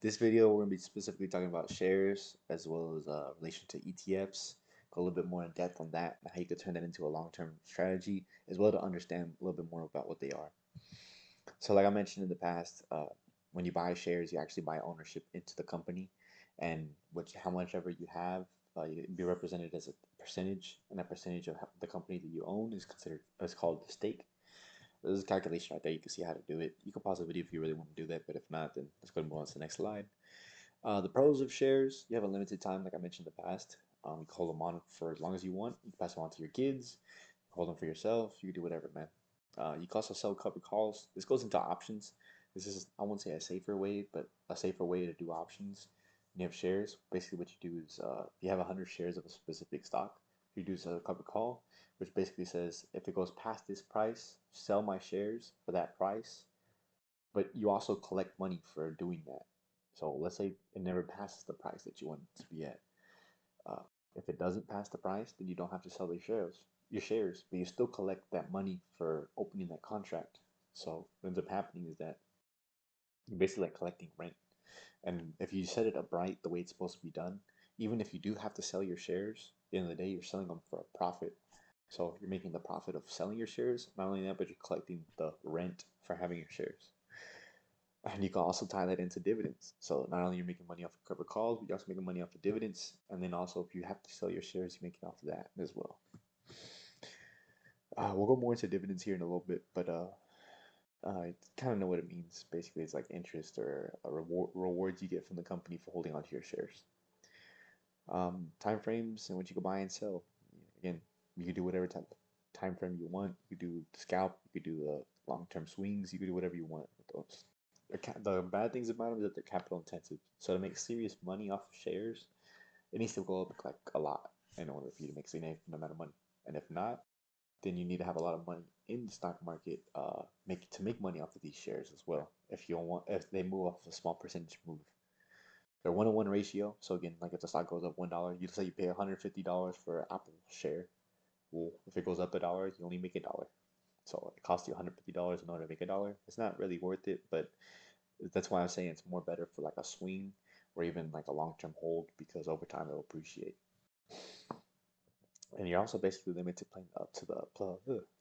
This video, we're going to be specifically talking about shares as well as relation to ETFs. Go a little bit more in depth on that and how you could turn that into a long-term strategy, as well to understand a little bit more about what they are. So, like I mentioned in the past, when you buy shares, you actually buy ownership into the company, and how much ever you have, you be represented as a percentage, and that percentage of the company that you own is called the stake. There's a calculation right there. You can see how to do it. You can pause the video if you really want to do that, but if not, then let's go and move on to the next slide. The pros of shares: you have a limited time, like I mentioned in the past. You can hold them on for as long as you want. You can pass them on to your kids, hold them for yourself. You can do whatever, man. You can also sell covered calls. This goes into options. This is, I won't say a safer way, but a safer way to do options. When you have shares, basically what you do is if you have 100 shares of a specific stock, you do a covered call, which basically says if it goes past this price, sell my shares for that price. But you also collect money for doing that. So let's say it never passes the price that you want it to be at. Uh, if it doesn't pass the price, then you don't have to sell your shares, but you still collect that money for opening that contract. So what ends up happening is that you're basically like collecting rent. And if you set it up right the way it's supposed to be done, even if you do have to sell your shares, at the end of the day, you're selling them for a profit. So you're making the profit of selling your shares. Not only that, but you're collecting the rent for having your shares. And you can also tie that into dividends. So not only you're making money off of covered calls, but you're also making money off of dividends. And then also, if you have to sell your shares, you're making off of that as well. We'll go more into dividends here in a little bit, but kind of know what it means. Basically, it's like interest or a rewards you get from the company for holding onto your shares. Time frames and what you can buy and sell. Again, you can do whatever time frame you want. You can do the scalp. You can do the long-term swings. You can do whatever you want with those. The bad things about them is that they're capital intensive. So to make serious money off of shares, it needs to go up like a lot in order for you to make significant amount of money. And if not, then you need to have a lot of money in the stock market, make money off of these shares as well. If they move off a small percentage move, they're 1-to-1 ratio. So again, like if the stock goes up $1, you say you pay $150 for an Apple share. Well, if it goes up $1, you only make $1. So it costs you $150 in order to make $1. It's not really worth it, but that's why I'm saying it's more better for like a swing or even like a long-term hold, because over time it'll appreciate. And you're also basically limited playing up to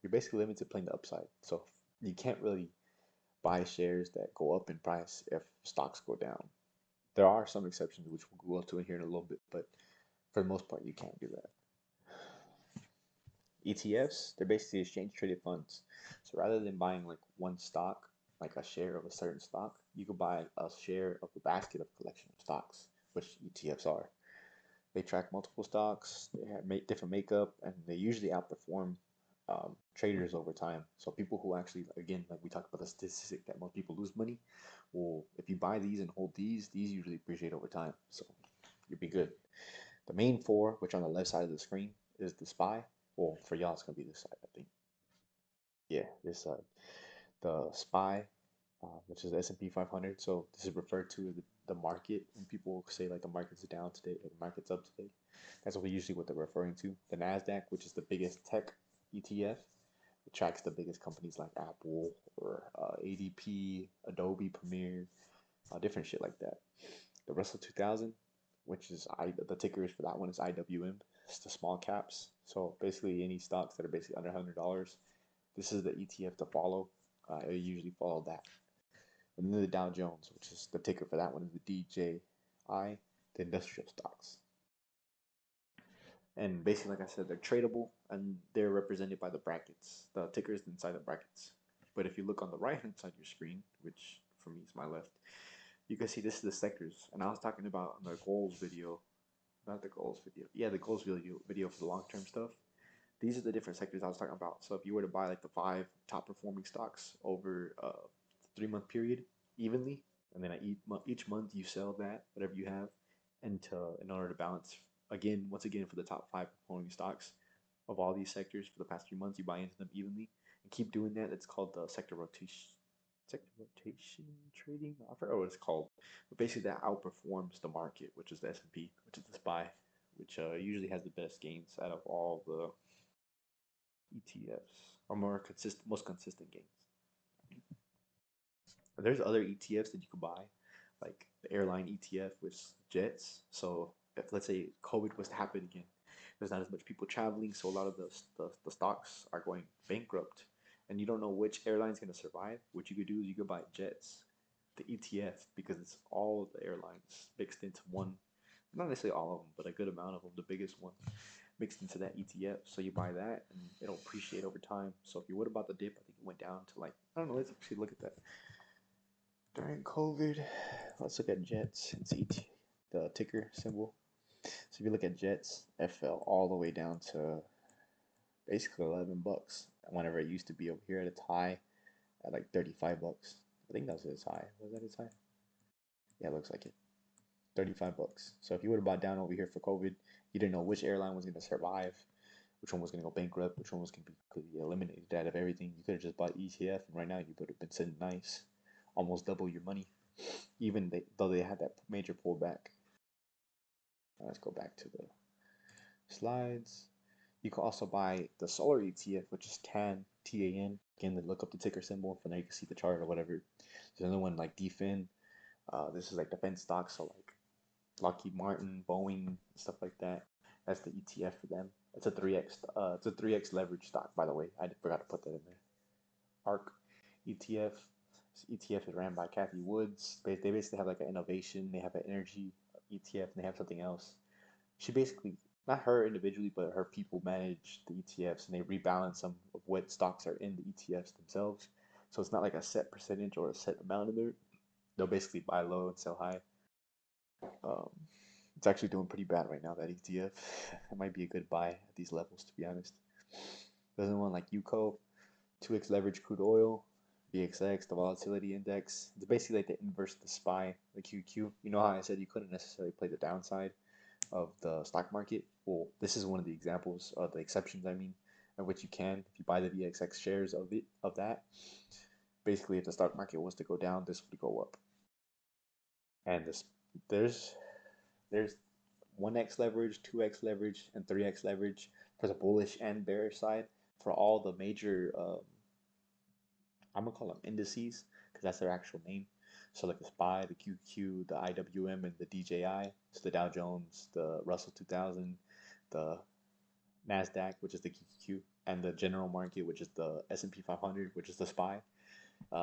you're basically limited playing the upside. So you can't really buy shares that go up in price if stocks go down. There are some exceptions which we'll go to in here in a little bit, but for the most part you can't do that. ETFs, they're basically exchange traded funds. So rather than buying like one stock, like a share of a certain stock, you could buy a share of a basket of collection of stocks, which ETFs are. They track multiple stocks, they have different makeup, and they usually outperform traders over time. So people who actually, again, like we talked about the statistic that most people lose money, well, if you buy these and hold these usually appreciate over time. So you'll be good. The main four, which are on the left side of the screen, is the SPY. Well, for y'all, it's gonna be this side, I think. Yeah, this side. The SPY, which is the S&P 500. So this is referred to as the market. When people say like the market's down today or the market's up today, that's usually what they're referring to. The Nasdaq, which is the biggest tech ETF, it tracks the biggest companies like Apple or ADP, Adobe, Premiere, different shit like that. The Russell 2000, which is the ticker is for that one is IWM. It's the small caps. So basically any stocks that are basically under $100. This is the ETF to follow. I usually follow that. And then the Dow Jones, which is the ticker for that one, is the DJI, the industrial stocks. And basically, like I said, they're tradable and they're represented by the brackets, the tickers inside the brackets. But if you look on the right hand side of your screen, which for me is my left, you can see this is the sectors. And I was talking about in the goals video, not the goals video, yeah, the goals video for the long term stuff. These are the different sectors I was talking about. So if you were to buy like the 5 top performing stocks over a 3-month period evenly, and then each month you sell that whatever you have, in order to balance once again for the top 5 performing stocks of all these sectors for the past 3 months, you buy into them evenly and keep doing that. It's called the sector rotation trading. I forgot what it's called, but basically that outperforms the market, which is the S&P, which is the SPY, which usually has the best gains out of all the ETFs, or most consistent gains. There's other ETFs that you could buy, like the Airline ETF, which is jets. So if let's say COVID was to happen again, there's not as much people traveling, so a lot of the stocks are going bankrupt, and you don't know which airline's going to survive. What you could do is you could buy jets, the ETF, because it's all of the airlines mixed into one. Not necessarily all of them, but a good amount of them. The biggest one mixed into that ETF. So you buy that, and it'll appreciate over time. So if you would have bought the dip, I think it went down to like, I don't know. Let's actually look at that during COVID. Let's look at Jets. It's the ticker symbol. So if you look at Jets, it fell all the way down to basically $11. Whenever it used to be over here at its high at like $35. I think that was its high. Was that its high? Yeah, it looks like it. $35. So if you would have bought down over here for COVID, you didn't know which airline was going to survive, which one was going to go bankrupt, which one was going to be completely eliminated out of everything. You could have just bought ETF, and right now you would have been sitting nice, almost double your money, even though they had that major pullback. Let's go back to the slides. You can also buy the solar ETF, which is TAN, TAN. Again, look up the ticker symbol. From there, you can see the chart or whatever. There's another one like DFIN. This is like defense stocks, so like Lockheed Martin, Boeing, stuff like that. That's the ETF for them. It's a 3x. It's a 3x leverage stock, by the way. I forgot to put that in there. ARC ETF. This ETF is ran by Kathy Woods. They basically have like an innovation. They have an energy ETF, and they have something else. She basically, not her individually, but her people manage the ETFs, and they rebalance them of what stocks are in the ETFs themselves. So it's not like a set percentage or a set amount in there. They'll basically buy low and sell high. Um, it's actually doing pretty bad right now, that ETF. It might be a good buy at these levels, to be honest. There's another one like UCO, 2x leverage crude oil, VXX, the volatility index. It's basically like the inverse of the SPY, the QQ. You know how I said you couldn't necessarily play the downside of the stock market? Well, this is one of the examples, of the exceptions, I mean, of which you can if you buy the VXX shares of that. Basically, if the stock market was to go down, this would go up. And there's there's 1x leverage, 2x leverage, and 3x leverage for the bullish and bearish side for all the major, I'm going to call them indices because that's their actual name. So like the SPY, the QQ, the IWM, and the DJI. So the Dow Jones, the Russell 2000, the NASDAQ, which is the QQ, and the general market, which is the S&P 500, which is the SPY.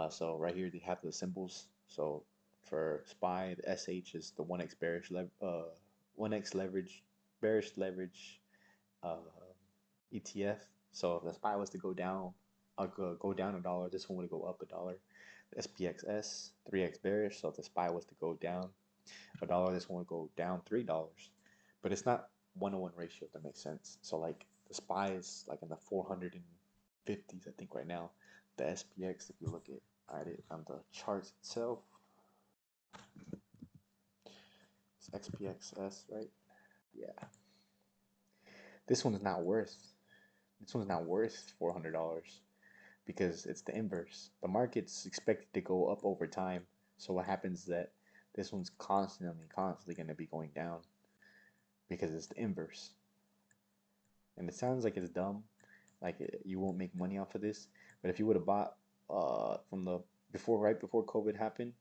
So right here they have the symbols. So for SPY, the SH is the 1x bearish 1x leverage, bearish leverage uh, ETF. So if the SPY was to go down, go down $1, this one would go up $1. The SPXS, 3x bearish. So if the SPY was to go down $1, this one would go down $3. But it's not 1-to-1 ratio, if that makes sense. So like the SPY is like in the 450s, I think right now. The SPX, if you look at it on the chart itself, it's XPXS, right? Yeah. This one's not worth. This one's not worth $400 because it's the inverse. The market's expected to go up over time. So what happens is that this one's constantly going to be going down because it's the inverse. And it sounds like it's dumb, like you won't make money off of this. But if you would have bought from the right before COVID happened,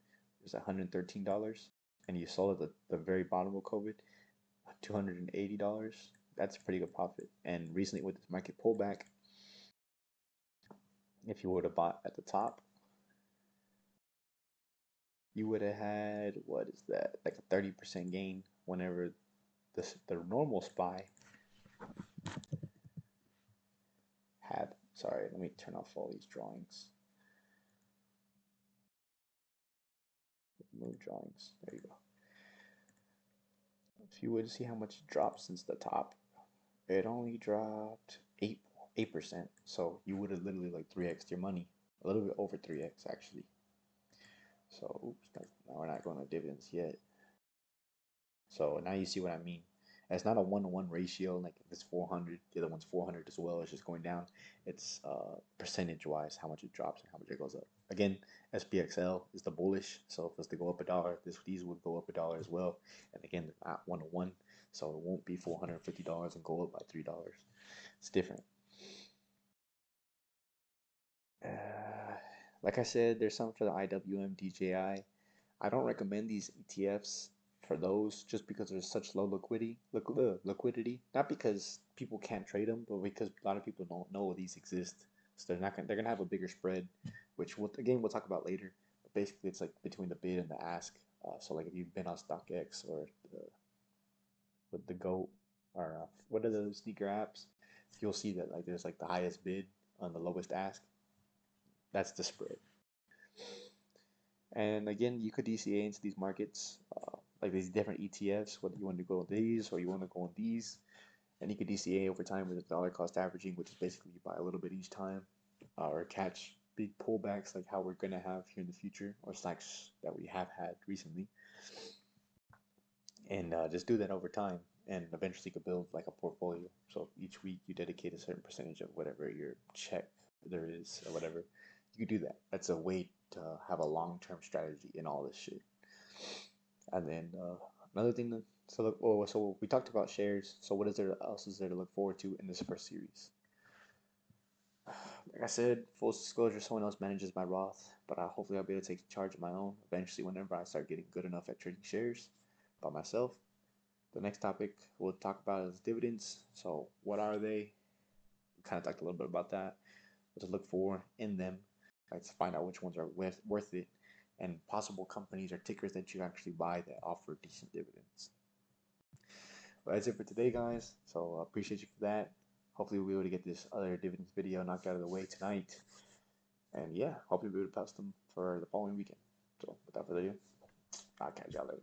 it was $113, and you sold at the very bottom of COVID, $280. That's a pretty good profit. And recently with this market pullback, if you would have bought at the top, you would have had, what is that, like a 30% gain whenever the normal SPY had, sorry, let me turn off all these drawings. Move drawings, there you go. If you would see how much it dropped since the top, it only dropped 8%. So you would have literally like 3x your money, a little bit over 3x actually. So oops, now we're not going to dividends yet. So now you see what I mean. It's not a 1-to-1 ratio. Like if it's 400, the other one's 400 as well. It's just going down. It's percentage wise how much it drops and how much it goes up. Again, SPXL is the bullish. So if it's to go up $1, these would go up $1 as well. And again, they're not 1-to-1, so it won't be $450 and go up by $3. It's different. Like I said, there's some for the IWM, DJI. I don't recommend these ETFs for those just because there's such low liquidity. Not because people can't trade them, but because a lot of people don't know these exist. So they're gonna have a bigger spread, which again we'll talk about later. But basically, it's like between the bid and the ask. So like if you've been on StockX or with the GOAT or what are those sneaker apps, you'll see that like there's like the highest bid on the lowest ask. That's the spread. And again, you could DCA into these markets, like these different ETFs, whether you want to go on these or you want to go on these. And you could DCA over time with dollar cost averaging, which is basically you buy a little bit each time or catch big pullbacks like how we're going to have here in the future or stocks that we have had recently. And just do that over time. And eventually you could build like a portfolio. So each week you dedicate a certain percentage of whatever your check there is or whatever. You could do that. That's a way to have a long-term strategy in all this shit. And then another thing that so we talked about shares. So what is there else is there to look forward to in this first series? Like I said, full disclosure, someone else manages my Roth, but hopefully I'll be able to take charge of my own eventually whenever I start getting good enough at trading shares by myself. The next topic we'll talk about is dividends. So what are they? We kind of talked a little bit about that. What to look for in them, like to find out which ones are worth it, and possible companies or tickers that you actually buy that offer decent dividends. But that's it for today, guys. So appreciate you for that. Hopefully we'll be able to get this other dividends video knocked out of the way tonight. And yeah, hopefully we'll be able to post them for the following weekend. So without further ado, I'll catch y'all later.